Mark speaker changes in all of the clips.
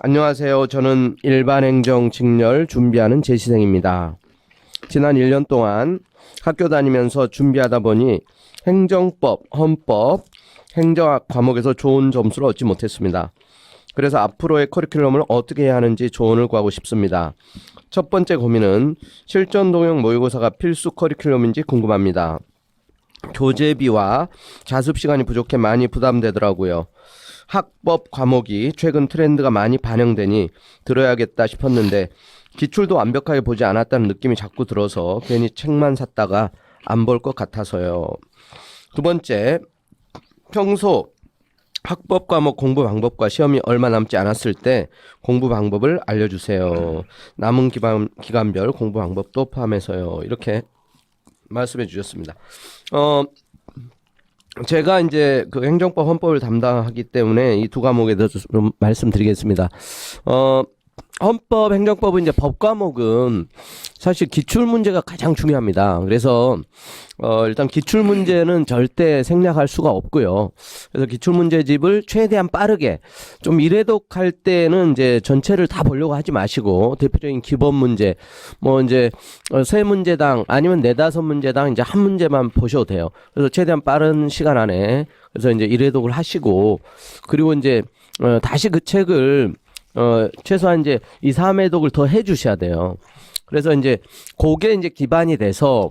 Speaker 1: 안녕하세요. 저는 일반행정 직렬 준비하는 재시생입니다. 지난 1년 동안 학교 다니면서 준비하다 보니 행정법, 헌법, 행정학 과목에서 좋은 점수를 얻지 못했습니다. 그래서 앞으로의 커리큘럼을 어떻게 해야 하는지 조언을 구하고 싶습니다. 첫 번째 고민은 실전 동형 모의고사가 필수 커리큘럼인지 궁금합니다. 교재비와 자습 시간이 부족해 많이 부담되더라고요. 학법 과목이 최근 트렌드가 많이 반영되니 들어야겠다 싶었는데 기출도 완벽하게 보지 않았다는 느낌이 자꾸 들어서 괜히 책만 샀다가 안 볼 것 같아서요. 두 번째, 평소 학법 과목 공부 방법과 시험이 얼마 남지 않았을 때 공부 방법을 알려주세요. 남은 기간별 공부 방법도 포함해서요. 이렇게 말씀해 주셨습니다. 제가 이제 그 행정법 헌법을 담당하기 때문에 이 두 과목에 대해서 좀 말씀드리겠습니다. 헌법, 행정법은 이제 법 과목은 사실 기출 문제가 가장 중요합니다. 그래서 일단 기출 문제는 절대 생략할 수가 없고요. 그래서 기출 문제집을 최대한 빠르게 좀 이래독할 때는 이제 전체를 다 보려고 하지 마시고 대표적인 기본 문제 뭐 이제 세 문제당 아니면 네다섯 문제당 이제 한 문제만 보셔도 돼요. 그래서 최대한 빠른 시간 안에 그래서 이제 이래독을 하시고 그리고 이제 다시 그 책을 최소한 이제 2, 3회독을 더 해주셔야 돼요. 그래서 이제 그게 이제 기반이 돼서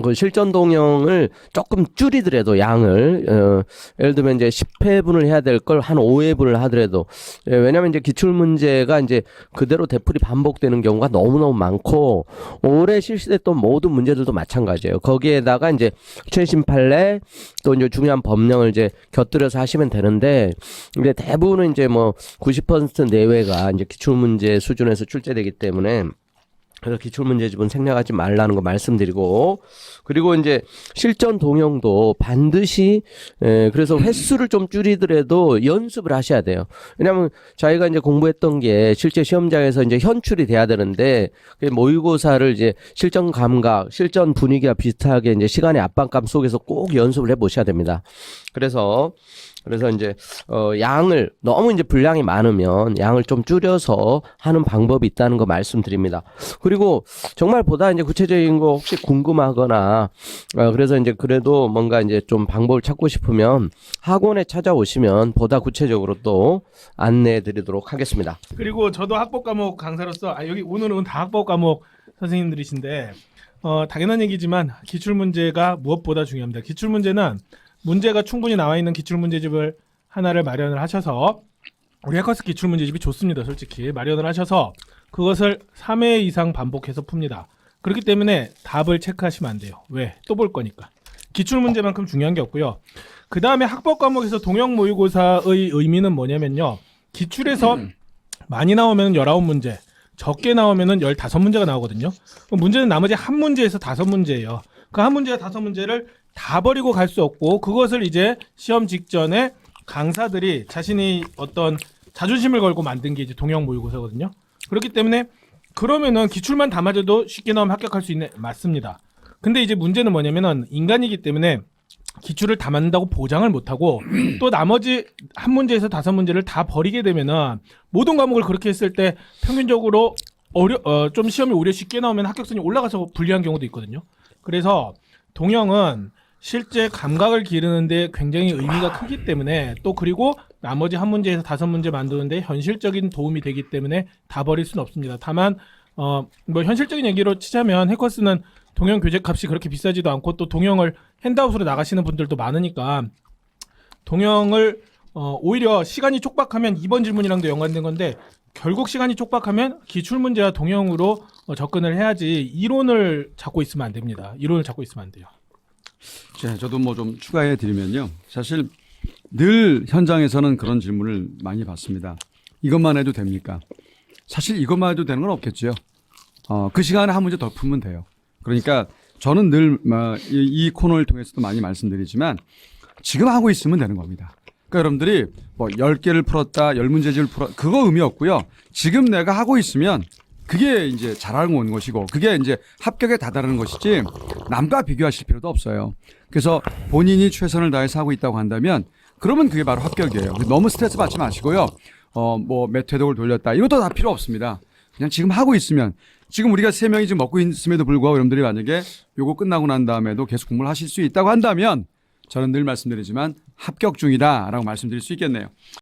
Speaker 1: 그 실전 동형을 조금 줄이더라도 양을 예를 들면 이제 10회분을 해야 될 걸 한 5회분을 하더라도 왜냐면 이제 기출 문제가 이제 그대로 되풀이 반복되는 경우가 너무너무 많고 올해 실시됐던 모든 문제들도 마찬가지예요. 거기에다가 이제 최신 판례 또 이제 중요한 법령을 이제 곁들여서 하시면 되는데 근데 대부분은 이제 뭐 90% 내외가 이제 기출 문제 수준에서 출제되기 때문에 그래서 기출문제집은 생략하지 말라는 거 말씀드리고 그리고 이제 실전 동형도 반드시 그래서 횟수를 좀 줄이더라도 연습을 하셔야 돼요. 왜냐하면 저희가 이제 공부했던 게 실제 시험장에서 이제 현출이 돼야 되는데 모의고사를 이제 실전 감각, 실전 분위기와 비슷하게 이제 시간의 압박감 속에서 꼭 연습을 해보셔야 됩니다. 그래서 이제 양을 너무 이제 분량이 많으면 양을 좀 줄여서 하는 방법이 있다는 거 말씀드립니다. 그리고 정말 보다 이제 구체적인 거 혹시 궁금하거나 그래서 이제 그래도 뭔가 이제 좀 방법을 찾고 싶으면 학원에 찾아오시면 보다 구체적으로 또 안내해 드리도록 하겠습니다.
Speaker 2: 그리고 저도 학법 과목 강사로서 여기 오늘은 다 학법 과목 선생님들이신데 당연한 얘기지만 기출 문제가 무엇보다 중요합니다. 기출 문제는 문제가 충분히 나와 있는 기출 문제집을 하나를 마련을 하셔서 우리 해커스 기출 문제집이 좋습니다. 솔직히 마련을 하셔서 그것을 3회 이상 반복해서 풉니다. 그렇기 때문에 답을 체크하시면 안 돼요. 왜? 또 볼 거니까. 기출 문제만큼 중요한 게 없고요. 그 다음에 학법 과목에서 동형 모의고사의 의미는 뭐냐면요. 기출에서 많이 나오면 19문제, 적게 나오면 15문제가 나오거든요. 문제는 나머지 한 문제에서 5문제예요. 그 한 문제와 5문제를 다 버리고 갈 수 없고 그것을 이제 시험 직전에 강사들이 자신이 어떤 자존심을 걸고 만든 게 이제 동형 모의고사거든요. 그렇기 때문에 그러면은 기출만 다 맞아도 쉽게 나오면 합격할 수 있는 맞습니다. 근데 이제 문제는 뭐냐면은 인간이기 때문에 기출을 다 맞는다고 보장을 못하고 또 나머지 한 문제에서 5문제를 다 버리게 되면은 모든 과목을 그렇게 했을 때 평균적으로 좀 시험이 오히려 쉽게 나오면 합격선이 올라가서 불리한 경우도 있거든요. 그래서 동형은 실제 감각을 기르는데 굉장히 의미가 크기 때문에 또 그리고 나머지 한 문제에서 5문제 만드는데 현실적인 도움이 되기 때문에 다 버릴 수는 없습니다. 다만 뭐 현실적인 얘기로 치자면 해커스는 동형 교재 값이 그렇게 비싸지도 않고 또 동형을 핸드아웃으로 나가시는 분들도 많으니까 동형을 오히려 시간이 촉박하면 2번 질문이랑도 연관된 건데 결국 시간이 촉박하면 기출문제와 동형으로 접근을 해야지 이론을 잡고 있으면 안 됩니다. 이론을 잡고 있으면 안 돼요.
Speaker 3: 자, 저도 뭐 좀 추가해 드리면요. 사실 늘 현장에서는 그런 질문을 많이 받습니다. 이것만 해도 됩니까? 사실 이것만 해도 되는 건 없겠죠. 그 시간에 한 문제 더 풀면 돼요. 그러니까 저는 늘 이 코너를 통해서도 많이 말씀드리지만 지금 하고 있으면 되는 겁니다. 그러니까 여러분들이 뭐 10개를 풀었다, 10문제집을 풀었다, 그거 의미 없고요. 지금 내가 하고 있으면 그게 이제 잘하는 건 것이고 그게 이제 합격에 다다르는 것이지 남과 비교하실 필요도 없어요. 그래서 본인이 최선을 다해서 하고 있다고 한다면 그러면 그게 바로 합격이에요. 너무 스트레스 받지 마시고요. 뭐 몇 회독을 돌렸다. 이것도 다 필요 없습니다. 그냥 지금 하고 있으면 지금 우리가 3명이 지금 먹고 있음에도 불구하고 여러분들이 만약에 요거 끝나고 난 다음에도 계속 공부를 하실 수 있다고 한다면 저는 늘 말씀드리지만 합격 중이다라고 말씀드릴 수 있겠네요.